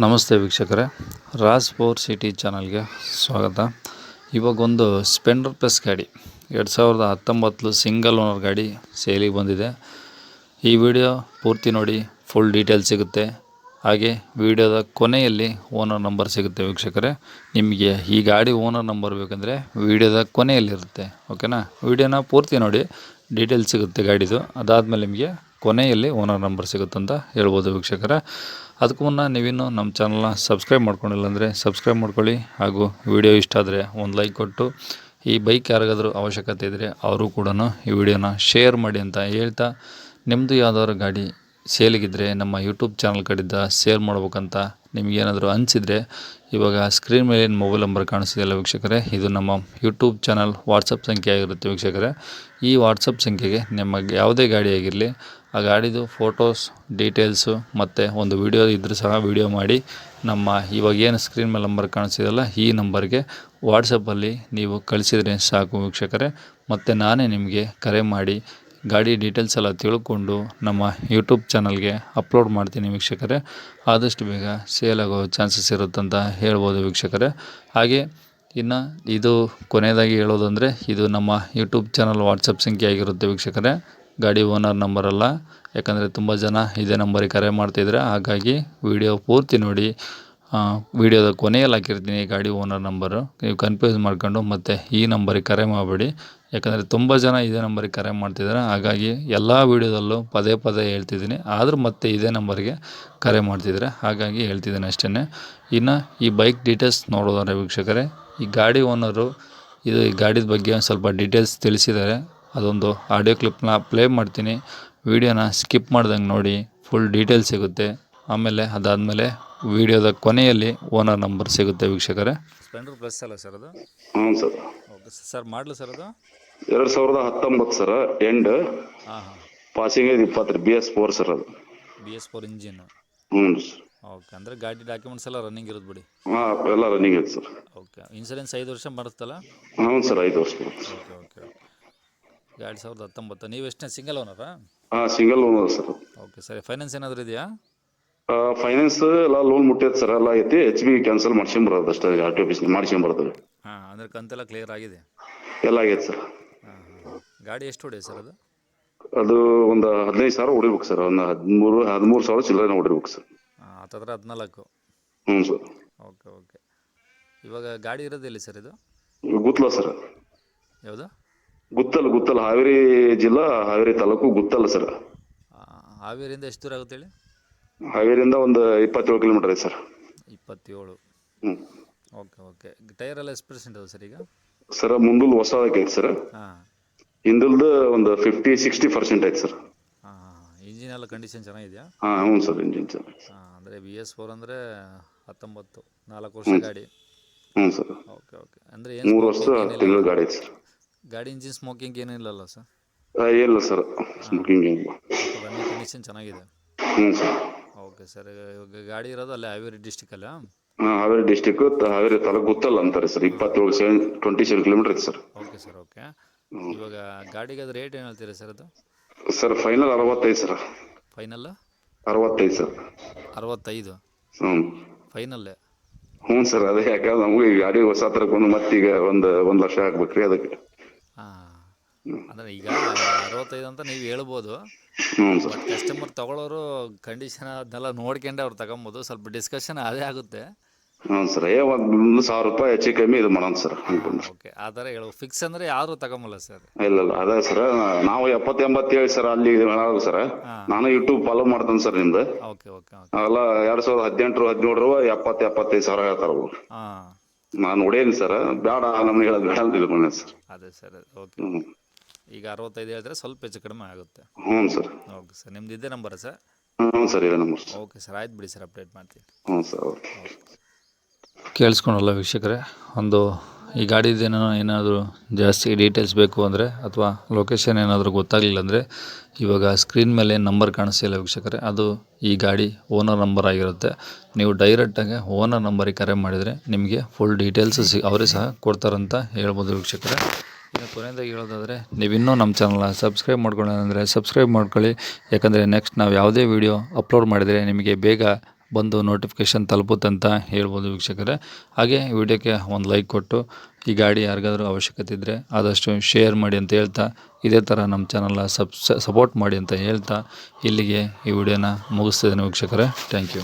ನಮಸ್ತೆ ವೀಕ್ಷಕರೇ, Raj four city ಚಾನಲ್ಗೆ ಸ್ವಾಗತ. ಇವಾಗೊಂದು ಸ್ಪೆಂಡರ್ ಪ್ಲಸ್ ಗಾಡಿ 2019 ಸಿಂಗಲ್ ಓನರ್ ಗಾಡಿ ಸೇಲಿಗೆ ಬಂದಿದೆ. ಈ ವಿಡಿಯೋ ಪೂರ್ತಿ ನೋಡಿ, ಫುಲ್ ಡೀಟೇಲ್ ಸಿಗುತ್ತೆ. ಹಾಗೆ ವಿಡಿಯೋದ ಕೊನೆಯಲ್ಲಿ ಓನರ್ ನಂಬರ್ ಸಿಗುತ್ತೆ ವೀಕ್ಷಕರೇ. ನಿಮಗೆ ಈ ಗಾಡಿ ಓನರ್ ನಂಬರ್ ಬೇಕಂದರೆ ವಿಡಿಯೋದ ಕೊನೆಯಲ್ಲಿರುತ್ತೆ, ಓಕೆನಾ. ವಿಡಿಯೋನ ಪೂರ್ತಿ ನೋಡಿ, ಡೀಟೇಲ್ ಸಿಗುತ್ತೆ ಗಾಡಿದು. ಅದಾದಮೇಲೆ ನಿಮಗೆ ಕೊನೆಯಲ್ಲಿ ಓನರ್ ನಂಬರ್ ಸಿಗುತ್ತಂತ ಹೇಳ್ಬೋದು ವೀಕ್ಷಕರೇ. ಅದಕ್ಕೂ ಮುನ್ನ ನೀವಿನ್ನೂ ನಮ್ಮ ಚಾನಲ್ನ ಸಬ್ಸ್ಕ್ರೈಬ್ ಮಾಡ್ಕೊಂಡಿಲ್ಲ ಅಂದರೆ ಸಬ್ಸ್ಕ್ರೈಬ್ ಮಾಡ್ಕೊಳ್ಳಿ. ಹಾಗೂ ವಿಡಿಯೋ ಇಷ್ಟ ಆದರೆ ಒಂದು ಲೈಕ್ ಕೊಟ್ಟು, ಈ ಬೈಕ್ ಯಾರಿಗಾದ್ರೂ ಅವಶ್ಯಕತೆ ಇದ್ದರೆ ಅವರು ಕೂಡ ಈ ವಿಡಿಯೋನ ಶೇರ್ ಮಾಡಿ ಅಂತ ಹೇಳ್ತಾ, ನಿಮ್ಮದು ಯಾವುದಾದ್ರು ಗಾಡಿ ಸೇಲಿಗಿದ್ದರೆ ನಮ್ಮ ಯೂಟ್ಯೂಬ್ ಚಾನಲ್ ಕಡೆಯಿಂದ ಸೇಲ್ ಮಾಡ್ಬೇಕಂತ ನಿಮಗೇನಾದರೂ ಅನಿಸಿದರೆ, ಇವಾಗ ಸ್ಕ್ರೀನ್ ಮೇಲೆ ಮೊಬೈಲ್ ನಂಬರ್ ಕಾಣಿಸ್ತಿದೆಯಲ್ಲ ವೀಕ್ಷಕರೇ, ಇದು ನಮ್ಮ ಯೂಟ್ಯೂಬ್ ಚಾನಲ್ ವಾಟ್ಸಪ್ ಸಂಖ್ಯೆ ಆಗಿರುತ್ತೆ ವೀಕ್ಷಕರೇ. ಈ ವಾಟ್ಸಪ್ ಸಂಖ್ಯೆಗೆ ನಿಮಗೆ ಯಾವುದೇ ಗಾಡಿ ಆಗಿರಲಿ, ಆ ಗಾಡಿದು ಫೋಟೋಸ್, ಡೀಟೇಲ್ಸು ಮತ್ತು ಒಂದು ವಿಡಿಯೋ ಇದ್ದರೂ ಸಹ ವಿಡಿಯೋ ಮಾಡಿ ನಮ್ಮ ಇವಾಗ ಏನು ಸ್ಕ್ರೀನ್ ಮೇಲೆ ನಂಬರ್ ಕಾಣಿಸ್ತಿದೆಯಲ್ಲ ಈ ನಂಬರ್ಗೆ ವಾಟ್ಸಪ್ಪಲ್ಲಿ ನೀವು ಕಳಿಸಿದರೆ ಸಾಕು ವೀಕ್ಷಕರೇ. ಮತ್ತು ನಾನೇ ನಿಮಗೆ ಕರೆ ಮಾಡಿ ಗಾಡಿ ಡೀಟೇಲ್ಸ್ ಎಲ್ಲ ತಿಳ್ಕೊಂಡು ನಮ್ಮ ಯೂಟ್ಯೂಬ್ ಚಾನಲ್ಗೆ ಅಪ್ಲೋಡ್ ಮಾಡ್ತೀನಿ ವೀಕ್ಷಕರೇ. ಆದಷ್ಟು ಬೇಗ ಸೇಲ್ ಆಗೋ ಚಾನ್ಸಸ್ ಇರುತ್ತಂತ ಹೇಳ್ಬೋದು ವೀಕ್ಷಕರೇ. ಹಾಗೆ ಇನ್ನು ಇದು ಕೊನೆಯದಾಗಿ ಹೇಳೋದಂದರೆ, ಇದು ನಮ್ಮ ಯೂಟ್ಯೂಬ್ ಚಾನಲ್ ವಾಟ್ಸಪ್ ಸಂಖ್ಯೆ ಆಗಿರುತ್ತೆ ವೀಕ್ಷಕರೇ, ಗಾಡಿ ಓನರ್ ನಂಬರಲ್ಲ. ಯಾಕಂದರೆ ತುಂಬ ಜನ ಇದೇ ನಂಬರಿಗೆ ಕರೆ ಮಾಡ್ತಿದ್ರೆ, ಹಾಗಾಗಿ ವಿಡಿಯೋ ಪೂರ್ತಿ ನೋಡಿ. ವಿಡಿಯೋದ ಕೊನೆಯಲ್ಲಿ ಹಾಕಿರ್ತೀನಿ ಗಾಡಿ ಓನರ್ ನಂಬರು, ನೀವು ಕನ್ಫ್ಯೂಸ್ ಮಾಡ್ಕೊಂಡು ಮತ್ತು ಈ ನಂಬರಿಗೆ ಕರೆ ಮಾಡಬೇಡಿ. ಯಾಕಂದರೆ ತುಂಬ ಜನ ಇದೇ ನಂಬರಿಗೆ ಕರೆ ಮಾಡ್ತಿದ್ದಾರೆ, ಹಾಗಾಗಿ ಎಲ್ಲ ವೀಡಿಯೋದಲ್ಲೂ ಪದೇ ಪದೇ ಹೇಳ್ತಿದ್ದೀನಿ. ಆದರೂ ಮತ್ತೆ ಇದೇ ನಂಬರ್ಗೆ ಕರೆ ಮಾಡ್ತಿದ್ದಾರೆ, ಹಾಗಾಗಿ ಹೇಳ್ತಿದ್ದೀನಿ ಅಷ್ಟೇ. ಇನ್ನು ಈ ಬೈಕ್ ಡೀಟೇಲ್ಸ್ ನೋಡೋದಾದ್ರೆ ವೀಕ್ಷಕರೇ, ಈ ಗಾಡಿ ಓನರು ಈ ಗಾಡಿದ ಬಗ್ಗೆ ಒಂದು ಸ್ವಲ್ಪ ಡೀಟೇಲ್ಸ್ ತಿಳಿಸಿದ್ದಾರೆ. ಅದೊಂದು ಆಡಿಯೋ ಕ್ಲಿಪ್ನ ಪ್ಲೇ ಮಾಡ್ತೀನಿ, ವಿಡಿಯೋನ ಸ್ಕಿಪ್ ಮಾಡ್ದಂಗೆ ನೋಡಿ, ಫುಲ್ ಡೀಟೇಲ್ ಸಿಗುತ್ತೆ. ಆಮೇಲೆ ಅದಾದಮೇಲೆ ವಿಡಿಯೋದ ಕೊನೆಯಲ್ಲಿ ಓನರ್ ನಂಬರ್ ಸಿಗುತ್ತೆ ವೀಕ್ಷಕರೇ. ಸ್ಪೆಂಡರ್ ಪ್ಲಸ್ ಅಲ್ಲ ಸರ್ ಅದು? ಹ್ಞೂ ಸರ್. ಓಕೆ ಸರ್, ಮಾಡಲು ಸರ್ ಅದು 2019 ಸರ್, ಎಂಡ್. ಹಾಂ ಹಾಂ, ಪಾಸಿಂಗ್ 20 BS4 ಸರ್ ಅದು. BS4 engine. ಹ್ಞೂ ಸರ್. ಓಕೆ, ಅಂದರೆ ಗಾಡಿ ಡಾಕ್ಯುಮೆಂಟ್ಸ್ ಎಲ್ಲ ರನ್ನಿಂಗ್ ಇರೋದು ಬಿಡಿ. ಹಾಂ, ಎಲ್ಲ ರನ್ನಿಂಗ್ ಐತೆ ಸರ್. ಓಕೆ, ಇನ್ಸೂರೆನ್ಸ್ 5 ವರ್ಷ ಬರುತ್ತಲ್ಲ? ಹ್ಞೂ ಸರ್, 5 ವರ್ಷ ಬರುತ್ತೆ. Okay okay. 2019. ನೀವು ಎಷ್ಟನೇ ಸಿಂಗಲ್ ಓನರಾ? ಹಾಂ, ಸಿಂಗಲ್ ಓನರ್ ಸರ್. ಓಕೆ ಸರಿ. ಫೈನಾನ್ಸ್ ಏನಾದರೂ ಇದೆಯಾ? ಫೈನಾನ್ಸ್ ಎಲ್ಲ ಲೋನ್ ಮುಟ್ಟೈತೆ ಸರ್, ಎಲ್ಲ ಐತಿ. HB ಕ್ಯಾನ್ಸಲ್ ಮಾಡ್ಸ್ಕೊಂಬರೋದು ಅಷ್ಟೇ, RTO ಆಫೀಸ್ ಮಾಡ್ಸ್ಕೊಂಬರ್ತದೆ. ಹಾಂ, ಅಂದರೆ ಕಂತೆಲ್ಲ ಕ್ಲಿಯರ್ ಆಗಿದೆ? ಎಲ್ಲ ಆಗೈತೆ ಸರ್. ಹಾಂ ಹಾಂ. ಗಾಡಿ ಎಷ್ಟು ಹೊಡೆಯ ಸರ್ ಅದು? ಅದು ಒಂದು 15,000 ಹೊಡಿಬೇಕು ಸರ್, ಒಂದು 13,000 ಚಿಲ್ಲರೆ ಹೊಡಿಬೇಕು ಸರ್. ಹಾಂ, ಹತ್ತತ್ರ 14. ಹ್ಞೂ ಸರ್. Okay okay. ಇವಾಗ ಗಾಡಿ ಇರೋದಿಲ್ಲ ಸರ್ ಇದು? ಗುತ್ತಲ ಸರ್. ಯಾವುದು? ಗುತ್ತಲ್ ಹಾವೇರಿ ಜಿಲ್ಲಾ, ಹಾವೇರಿ ತಾಲೂಕು ಗುತ್ತಲ್ ಸರ್. ಹಾವೇರಿಯಿಂದ ಎಷ್ಟು ದೂರ ಆಗುತ್ತೆ ಹೇಳಿ? ಹಾವೇರಿಯಿಂದ ಒಂದು 27 ಕಿಲೋಮೀಟರ್ ಐತೆ ಸರ್. 27. ಹ್ಞೂ. Okay okay. ಟೈರ್ ಎಲ್ಲ ಎಷ್ಟು ಪರ್ಸೆಂಟ್ ಅದ ಸರ್ ಈಗ? ಸರ್, ಮುಂದಲ್ ಹೊಸದಕ್ಕೆ ಐತೆ ಸರ್. ಹಾಂ. ಹಿಂದಲ್ದು ಒಂದು 50-60% ಐತೆ ಸರ್. ಹಾಂ ಹಾಂ. ಇಂಜಿನ್ ಎಲ್ಲ ಕಂಡೀಷನ್ ಚೆನ್ನಾಗಿದೆಯಾ? ಹಾಂ, ಹ್ಞೂ ಸರ್, ಇಂಜಿನ್ ಚೆನ್ನಾಗಿ. ಹಾಂ, ಅಂದರೆ BS4 ಅಂದರೆ 19, 4 ವರ್ಷ ಗಾಡಿ. ಹ್ಞೂ ಸರ್. Okay okay. ಅಂದರೆ 3 ವರ್ಷ 10 ತಿಂಗಳು ಗಾಡಿ ಐತೆ ಸರ್. ಗಾಡಿ ಇಂಜಿನ್ ಸ್ಮೋಕಿಂಗ್ ಏನಿಲ್ಲಲ್ಲ ಸರ್? ಇಲ್ಲ ಸರ್, ಸ್ಮೋಕಿಂಗ್ ಏನಿಲ್ಲ. ರನ್ನಿಂಗ್ ಕಂಡೀಷನ್ ಚೆನ್ನಾಗಿದೆ. ಹ್ಞೂ ಸರ್. Okay sir. ಇವಾಗ ಗಾಡಿ ಇರೋದು ಅಲ್ಲೇ ಹಾವೇರಿ ಡಿಸ್ಟಿಕಲ್ಲ? ಹಾಂ, ಹಾವೇರಿ ಡಿಸ್ಟಿಕ್, ಹಾವೇರಿ ತಾಲೂಕು ಗುತ್ತಲ್ ಅಂತಾರೆ ಸರ್. 27 ಕಿಲೋಮೀಟರ್ ಐತೆ ಸರ್. Okay sir. ಓಕೆ. ಇವಾಗ ಗಾಡಿಗೆ ಅದು ರೇಟ್ ಏನು ಹೇಳ್ತೀರಾ ಸರ್ ಅದು? Sir, final 65 sir. Final 65 sir. 65? ಹ್ಞೂ, ಫೈನಲ್ಲೇ? ಹ್ಞೂ ಸರ್. ಅದೇ ಯಾಕಂದ್ರೆ ನಮಗೆ ಈ ಗಾಡಿ ಹೊಸ ತರಕೊಂಡು ಮತ್ತೀಗ ಒಂದು ಲಕ್ಷ ಹಾಕ್ಬೇಕ್ರಿ ಅದಕ್ಕೆ. ಹಾಂ, ಅಂದರೆ ಈಗ 65 ಅಂತ ನೀವು ಹೇಳ್ಬೋದು. ಹ್ಞೂ ಸರ್. ಬಟ್ ಕಸ್ಟಮರ್ ತೊಗೊಳೋರು ಕಂಡೀಷನ್ ಅದನ್ನೆಲ್ಲ ನೋಡ್ಕೊಂಡೆ ಅವ್ರು ತಗೊಬೋದು. ಸ್ವಲ್ಪ ಡಿಸ್ಕಷನ್ ಅದೇ ಆಗುತ್ತೆ. ಹ್ಞೂ ಸರ್. ಒಂದು ₹1,000 ಹೆಚ್ಚು ಕಮ್ಮಿ ಇದು ಮಾಡೋಣ ಸರ್. ಓಕೆ, ಆ ಥರ ಹೇಳು. ಫಿಕ್ಸ್ ಅಂದರೆ ಯಾರು ತಗೊಂಬಲ್ಲ ಸರ್? ಇಲ್ಲ, ಅದೇ ಸರ್. ನಾವು 70-80 ಹೇಳಿ ಸರ್ ಅಲ್ಲಿ ಹೇಳೋದು ಸರ್. ನಾನು ಯೂಟ್ಯೂಬ್ ಫಾಲೋ ಮಾಡ್ತೇನೆ ಸರ್ ನಿಮ್ದು. Okay okay okay. ಅವೆಲ್ಲ 2018-17 70-75 ಸಾವಿರ ಹೇಳ್ತಾರ ಅವ್ರು. ಹಾಂ, ನಾನು ನೋಡೇನಿ ಸರ್. ಬೇಡ, ನಮ್ಗೆ ಹೇಳೋದು ಬೇಡ ಅಂತ ಸರ್. ಅದೇ ಸರ್. ಓಕೆ. ಈಗ 65 ಹೇಳಿದ್ರೆ ಸ್ವಲ್ಪ ಹೆಚ್ಚು ಕಡಿಮೆ ಆಗುತ್ತೆ. ಹ್ಞೂ ಸರ್. Okay sir. ನಿಮ್ದು ಇದೇ ನಂಬರ ಸರ್? ಹ್ಞೂ ಸರ್, ಇದೆ ನಂಬರ್ ಸರ್. ಓಕೆ ಸರ್, ಆಯ್ತು ಬಿಡಿ ಸರ್, ಅಪ್ಡೇಟ್ ಮಾಡ್ತೀನಿ. ಹ್ಞೂ ಸರ್. ಓಕೆ. ಕೇಳಿಸ್ಕೊಳಲ್ಲ ವೀಕ್ಷಕರೇ, ಈ ಗಾಡಿದೇನೋ ಏನಾದರೂ ಜಾಸ್ತಿ ಡೀಟೇಲ್ಸ್ ಬೇಕು ಅಂದರೆ, ಅಥವಾ ಲೊಕೇಶನ್ ಏನಾದರೂ ಗೊತ್ತಾಗಲಿಲ್ಲ ಅಂದರೆ, ಇವಾಗ ಸ್ಕ್ರೀನ್ ಮೇಲೆ ನಂಬರ್ ಕಾಣಿಸ್ತಿಲ್ಲ ವೀಕ್ಷಕರೇ, ಅದು ಈ ಗಾಡಿ ಓನರ್ ನಂಬರ್ ಆಗಿರುತ್ತೆ. ನೀವು ಡೈರೆಕ್ಟಾಗಿ ಓನರ್ ನಂಬರಿಗೆ ಕರೆ ಮಾಡಿದರೆ ನಿಮಗೆ ಫುಲ್ ಡೀಟೇಲ್ಸ್ ಅವರೇ ಸಹ ಕೊಡ್ತಾರಂತ ಹೇಳ್ಬೋದು ವೀಕ್ಷಕರೇ. ಇನ್ನು ಕೊನೆಯದಾಗಿ ಹೇಳೋದಾದರೆ, ನೀವಿನ್ನೂ ನಮ್ಮ ಚಾನಲ್ನ ಸಬ್ಸ್ಕ್ರೈಬ್ ಮಾಡ್ಕೊಳ್ಳೋದಂದರೆ ಸಬ್ಸ್ಕ್ರೈಬ್ ಮಾಡ್ಕೊಳ್ಳಿ. ಯಾಕಂದರೆ ನೆಕ್ಸ್ಟ್ ನಾವು ಯಾವುದೇ ವೀಡಿಯೋ ಅಪ್ಲೋಡ್ ಮಾಡಿದರೆ ನಿಮಗೆ ಬೇಗ ಬಂದು ನೋಟಿಫಿಕೇಷನ್ ತಲುಪುತ್ತೆ ಅಂತ ಹೇಳ್ಬೋದು ವೀಕ್ಷಕರೇ. ಹಾಗೆ ವಿಡಿಯೋಕ್ಕೆ ಒಂದು ಲೈಕ್ ಕೊಟ್ಟು ಈ ಗಾಡಿ ಯಾರಿಗಾದ್ರೂ ಅವಶ್ಯಕತೆ ಇದ್ದರೆ ಆದಷ್ಟು ಶೇರ್ ಮಾಡಿ ಅಂತ ಹೇಳ್ತಾ, ಇದೇ ಥರ ನಮ್ಮ ಚಾನಲ್ನ ಸಪೋರ್ಟ್ ಮಾಡಿ ಅಂತ ಹೇಳ್ತಾ ಇಲ್ಲಿಗೆ ಈ ವಿಡಿಯೋನ ಮುಗಿಸ್ತಿದ್ದೇನೆ ವೀಕ್ಷಕರೇ. Thank you.